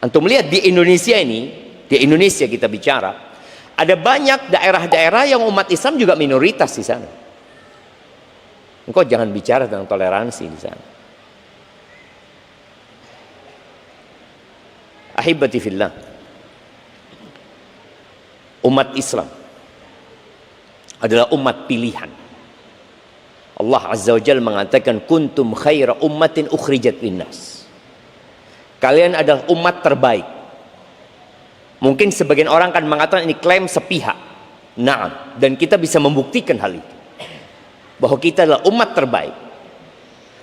Antum lihat di Indonesia ini, di Indonesia kita bicara, ada banyak daerah-daerah yang umat Islam juga minoritas di sana. Engkau jangan bicara tentang toleransi di sana. Ahibati fillah, umat Islam adalah umat pilihan. Allah Azza wa Jalla mengatakan kuntum khaira ummatin ukhrijat linnas. Kalian adalah umat terbaik. Mungkin sebagian orang akan mengatakan ini klaim sepihak. Naam, dan kita bisa membuktikan hal itu, bahwa kita adalah umat terbaik.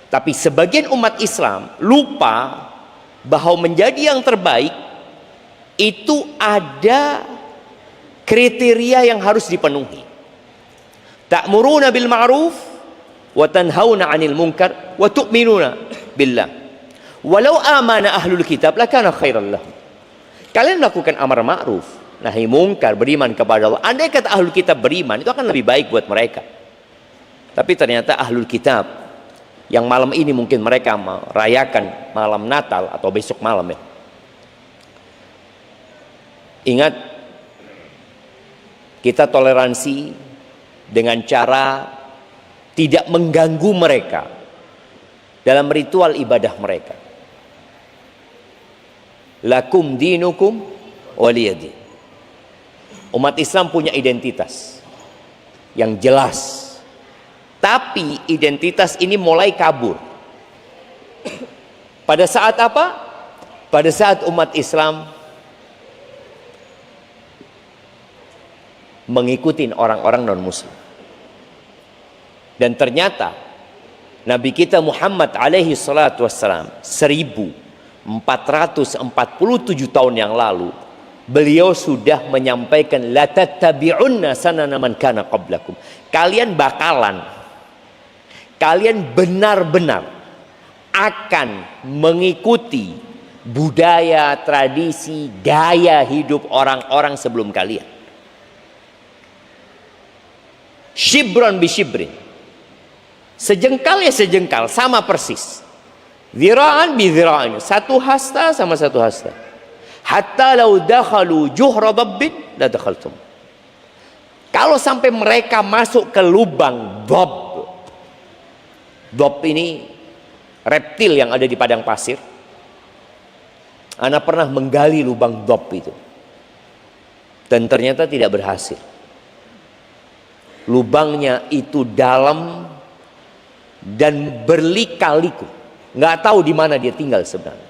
Tapi sebagian umat Islam lupa bahwa menjadi yang terbaik itu ada kriteria yang harus dipenuhi. Ta'muruna bil ma'ruf wa tanhauna 'anil munkar wa tu'minuna billah. Walau amana ahlul kitab lakana khairan lahum. Kalian melakukan amar ma'ruf, nahi munkar, beriman kepada Allah. Andai kata ahlul kitab beriman, itu akan lebih baik buat mereka. Tapi ternyata ahlul kitab yang malam ini mungkin mereka merayakan malam Natal atau besok malam ya. Ingat, kita toleransi dengan cara tidak mengganggu mereka dalam ritual ibadah mereka. Lakum dinukum waliyadin. Umat Islam punya identitas yang jelas, tapi identitas ini mulai kabur. Pada saat apa? Pada saat umat Islam mengikuti orang-orang non-muslim. Dan ternyata Nabi kita Muhammad alaihi salatu wassalam 1447 tahun yang lalu, beliau sudah menyampaikan la tattabi'unna sanana man kana qablakum. Kalian benar-benar akan mengikuti budaya, tradisi, gaya hidup orang-orang sebelum kalian. Shibran bi shibrin, sejengkal ya sejengkal, sama persis. Zira'an bi zira'an, satu hasta sama satu hasta. Hatta law dakhalu juhra dabbin la dakhaltum. Kalau sampai mereka masuk ke lubang dob. Dob ini reptil yang ada di padang pasir. Ana pernah menggali lubang dob itu, dan ternyata tidak berhasil. Lubangnya itu dalam dan berlika-liku, nggak tahu di mana dia tinggal sebenarnya.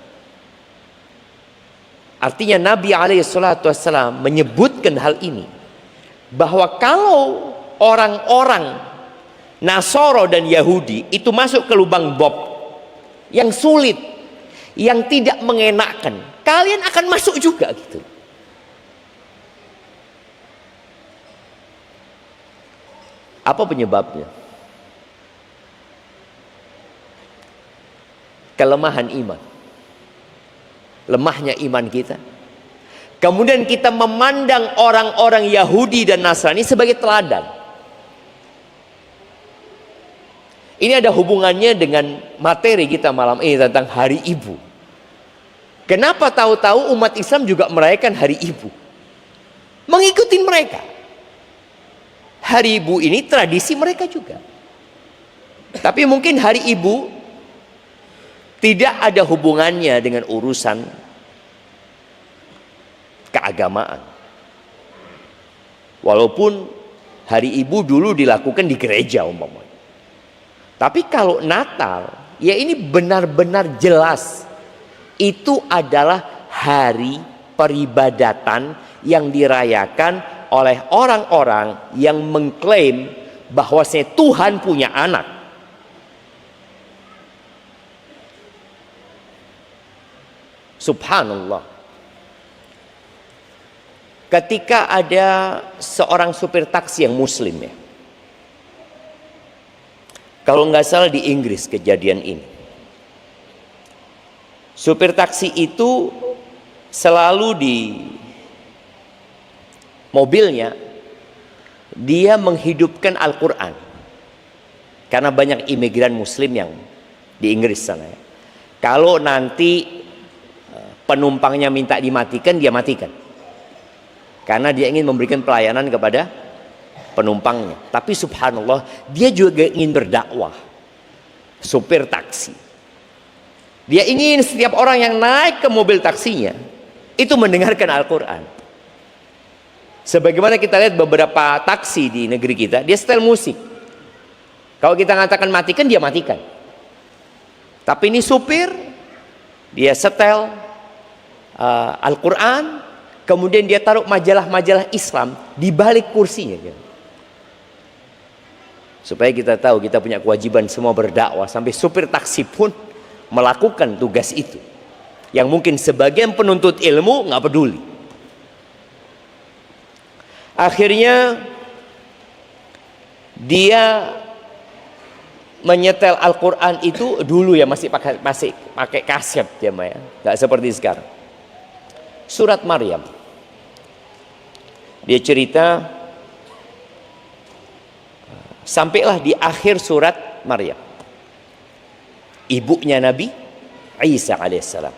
Artinya Nabi SAW menyebutkan hal ini, bahwa kalau orang-orang Nasoro dan Yahudi itu masuk ke lubang dob yang sulit, yang tidak mengenakkan, kalian akan masuk juga gitu. Apa penyebabnya? Kelemahan iman. Lemahnya iman kita. Kemudian kita memandang orang-orang Yahudi dan Nasrani sebagai teladan. Ini ada hubungannya dengan materi kita malam ini tentang Hari Ibu. Kenapa tahu-tahu umat Islam juga merayakan Hari Ibu? Mengikuti mereka. Hari Ibu ini tradisi mereka juga. Tapi mungkin Hari Ibu tidak ada hubungannya dengan urusan keagamaan. Walaupun Hari Ibu dulu dilakukan di gereja umpamanya. Tapi kalau Natal, ya ini benar-benar jelas itu adalah hari peribadatan yang dirayakan oleh orang-orang yang mengklaim bahwasanya Tuhan punya anak. Subhanallah. Ketika ada seorang supir taksi yang muslim ya, kalau nggak salah di Inggris kejadian ini, supir taksi itu selalu di mobilnya dia menghidupkan Al-Quran, karena banyak imigran muslim yang di Inggris sana ya. Kalau nanti penumpangnya minta dimatikan, dia matikan. Karena dia ingin memberikan pelayanan kepada penumpangnya. Tapi subhanallah, dia juga ingin berdakwah. Supir taksi, dia ingin setiap orang yang naik ke mobil taksinya itu mendengarkan Al-Quran. Sebagaimana kita lihat beberapa taksi di negeri kita, dia setel musik. Kalau kita mengatakan matikan, dia matikan. Tapi ini supir, dia setel Al-Quran, kemudian dia taruh majalah-majalah Islam di balik kursinya. Supaya kita tahu kita punya kewajiban semua berdakwah. Sampai supir taksi pun melakukan tugas itu. Yang mungkin sebagian penuntut ilmu nggak peduli. Akhirnya dia menyetel Al-Quran itu dulu ya masih pakai kaset ya, nggak seperti sekarang. Surat Maryam. Dia cerita sampailah di akhir surat Maryam, ibunya Nabi Isa alaihissalam.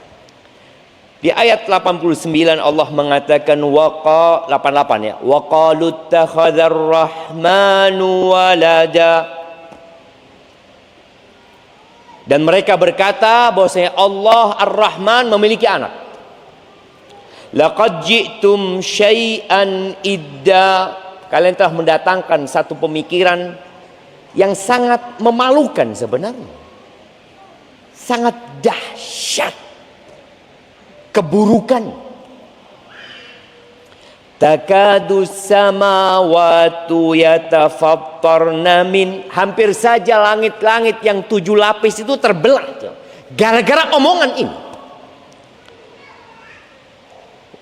Di ayat 89 Allah mengatakan 88 ya, wa qalu ittakhadzar rahmanu walada. Dan mereka berkata bahwasanya Allah Ar-Rahman memiliki anak. Laqad ji'tum syai'an idda. Kalian telah mendatangkan satu pemikiran yang sangat memalukan sebenarnya. Sangat dahsyat. Keburukan. Takadu samawatu yatafattarna min. Hampir saja langit-langit yang 7 lapis itu terbelah. Gara-gara omongan ini.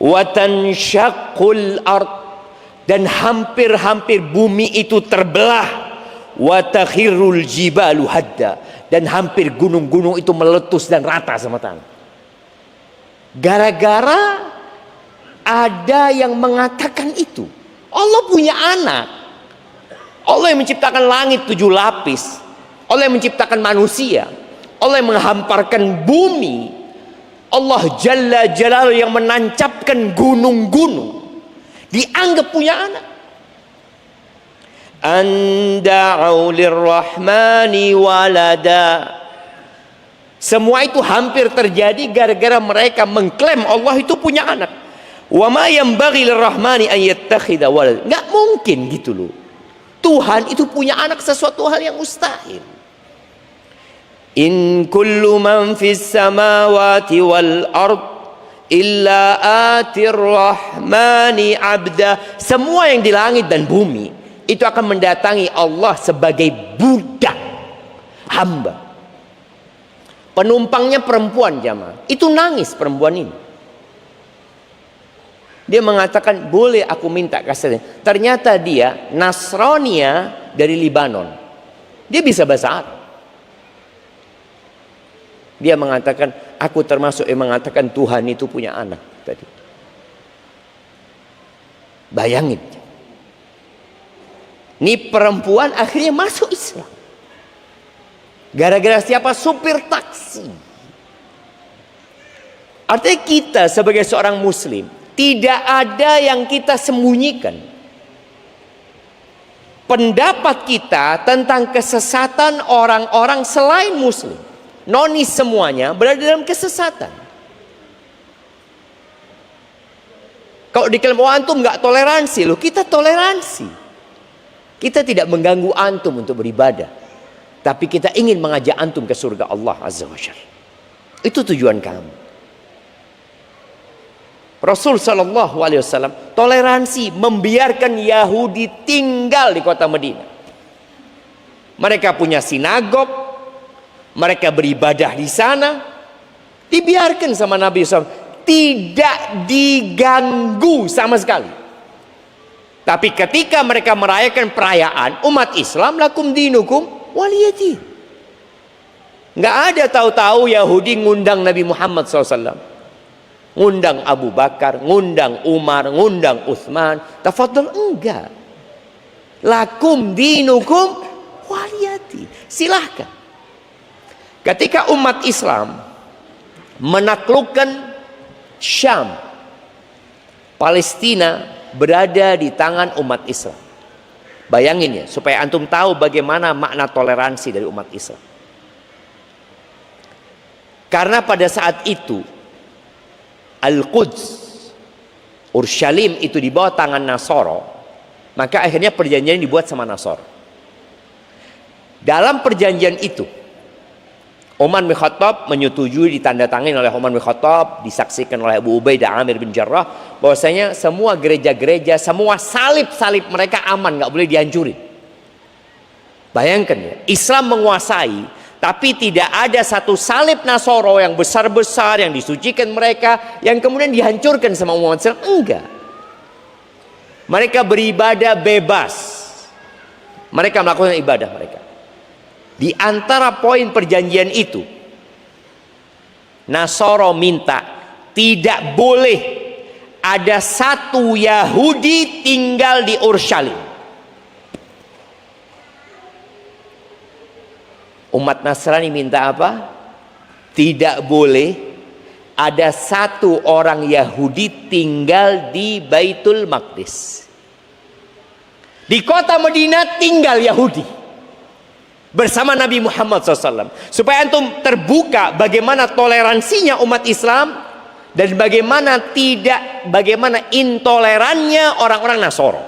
Watansyaqul ard. Dan hampir-hampir bumi itu terbelah. Wa takhirul jibalu hadda. Dan hampir gunung-gunung itu meletus dan rata sama tanah. Gara-gara ada yang mengatakan itu. Allah punya anak. Allah yang menciptakan langit 7 lapis. Allah yang menciptakan manusia. Allah yang menghamparkan bumi. Allah Jalla Jalaluhu yang menancapkan gunung-gunung. Dianggap punya anak. Anda'u lirrahmani walada. Semua itu hampir terjadi gara-gara mereka mengklaim Allah itu punya anak. Wa ma yanbaghi lirrahmani an yattakhidha walad. Enggak mungkin gitu loh. Tuhan itu punya anak, sesuatu hal yang mustahil. In kullu man fis samawati wal ard illa atir rahmani abda. Semua yang di langit dan bumi itu akan mendatangi Allah sebagai budak, hamba. Penumpangnya perempuan jamaah. Itu nangis perempuan ini. Dia mengatakan, boleh aku minta kasih. Ternyata dia Nasrania dari Libanon. Dia bisa bahasa Arab. Dia mengatakan, aku termasuk yang mengatakan Tuhan itu punya anak tadi. Bayangin. Ini perempuan akhirnya masuk Islam. Gara-gara siapa? Supir taksi. Artinya kita sebagai seorang muslim, tidak ada yang kita sembunyikan. Pendapat kita tentang kesesatan orang-orang selain muslim, nonis semuanya berada dalam kesesatan. Kalau diklaim antum nggak toleransi, loh kita toleransi. Kita tidak mengganggu antum untuk beribadah, tapi kita ingin mengajak antum ke surga Allah Azza wa Jalla. Itu tujuan kami. Rasul Shallallahu Alaihi Wasallam toleransi, membiarkan Yahudi tinggal di kota Madinah. Mereka punya sinagog, mereka beribadah di sana, dibiarkan sama Nabi SAW, tidak diganggu sama sekali. Tapi ketika mereka merayakan perayaan umat Islam, lakum dinukum waliyadin. Nggak ada tahu-tahu Yahudi ngundang Nabi Muhammad SAW, ngundang Abu Bakar, ngundang Umar, ngundang Utsman. Tafadhol, enggak. Lakum dinukum waliyadin. Silahkan. Ketika umat Islam menaklukkan Syam, Palestina berada di tangan umat Islam. Bayangin ya, supaya antum tahu bagaimana makna toleransi dari umat Islam. Karena pada saat itu Al-Quds, Urshalim itu di bawah tangan Nasoro, maka akhirnya perjanjian dibuat sama Nasoro. Dalam perjanjian itu Umar bin Khattab menyetujui, ditandatangani oleh Umar bin Khattab, disaksikan oleh Abu Ubaidah Amir bin Jarrah, bahwasanya semua gereja-gereja, semua salib-salib mereka aman, nggak boleh dihancurin. Bayangkan ya, Islam menguasai, tapi tidak ada satu salib Nasoro yang besar-besar yang disucikan mereka yang kemudian dihancurkan sama umat Islam. Enggak. Mereka beribadah bebas. Mereka melakukan ibadah mereka. Di antara poin perjanjian itu, Nasoro minta tidak boleh ada satu Yahudi tinggal di Urshalim. Umat Nasrani minta apa? Tidak boleh ada satu orang Yahudi tinggal di Baitul Maqdis. Di kota Madinah tinggal Yahudi bersama Nabi Muhammad SAW, supaya antum terbuka bagaimana toleransinya umat Islam dan bagaimana intolerannya orang-orang Nasoro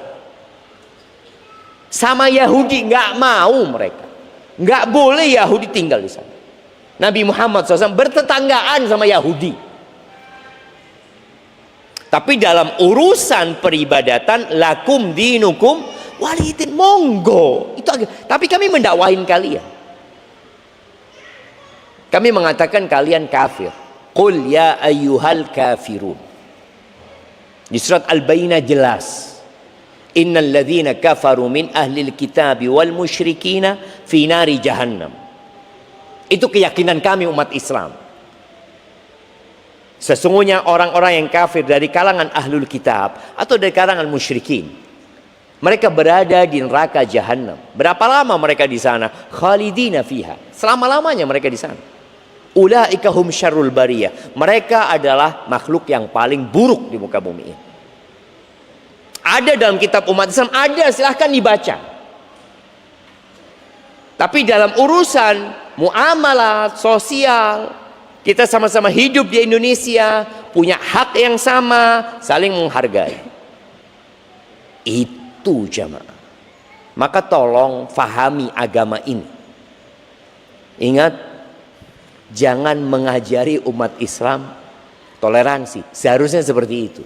sama Yahudi. Nggak mau mereka, nggak boleh Yahudi tinggal di sana. Nabi Muhammad SAW bertetanggaan sama Yahudi, tapi dalam urusan peribadatan lakum dinukum walidin, monggo itu agak. Tapi kami mendakwahin kalian, kami mengatakan kalian kafir. Qul ya ayyuhal kafirun. Di surat Al-Bayyinah jelas, innal ladzina kafaru min ahlil kitabi wal musyrikina fi nari jahannam. Itu keyakinan kami umat Islam. Sesungguhnya orang-orang yang kafir dari kalangan ahlul kitab atau dari kalangan musyrikin, mereka berada di neraka jahanam. Berapa lama mereka di sana? Khalidina fiha. Selama-lamanya mereka di sana. Ulaika hum syarrul bariyah. Mereka adalah makhluk yang paling buruk di muka bumi ini. Ada dalam kitab umat Islam, ada, silahkan dibaca. Tapi dalam urusan muamalah sosial, kita sama-sama hidup di Indonesia, punya hak yang sama, saling menghargai. Itu jamaah. Maka tolong fahami agama ini. Ingat, jangan mengajari umat Islam toleransi. Seharusnya seperti itu.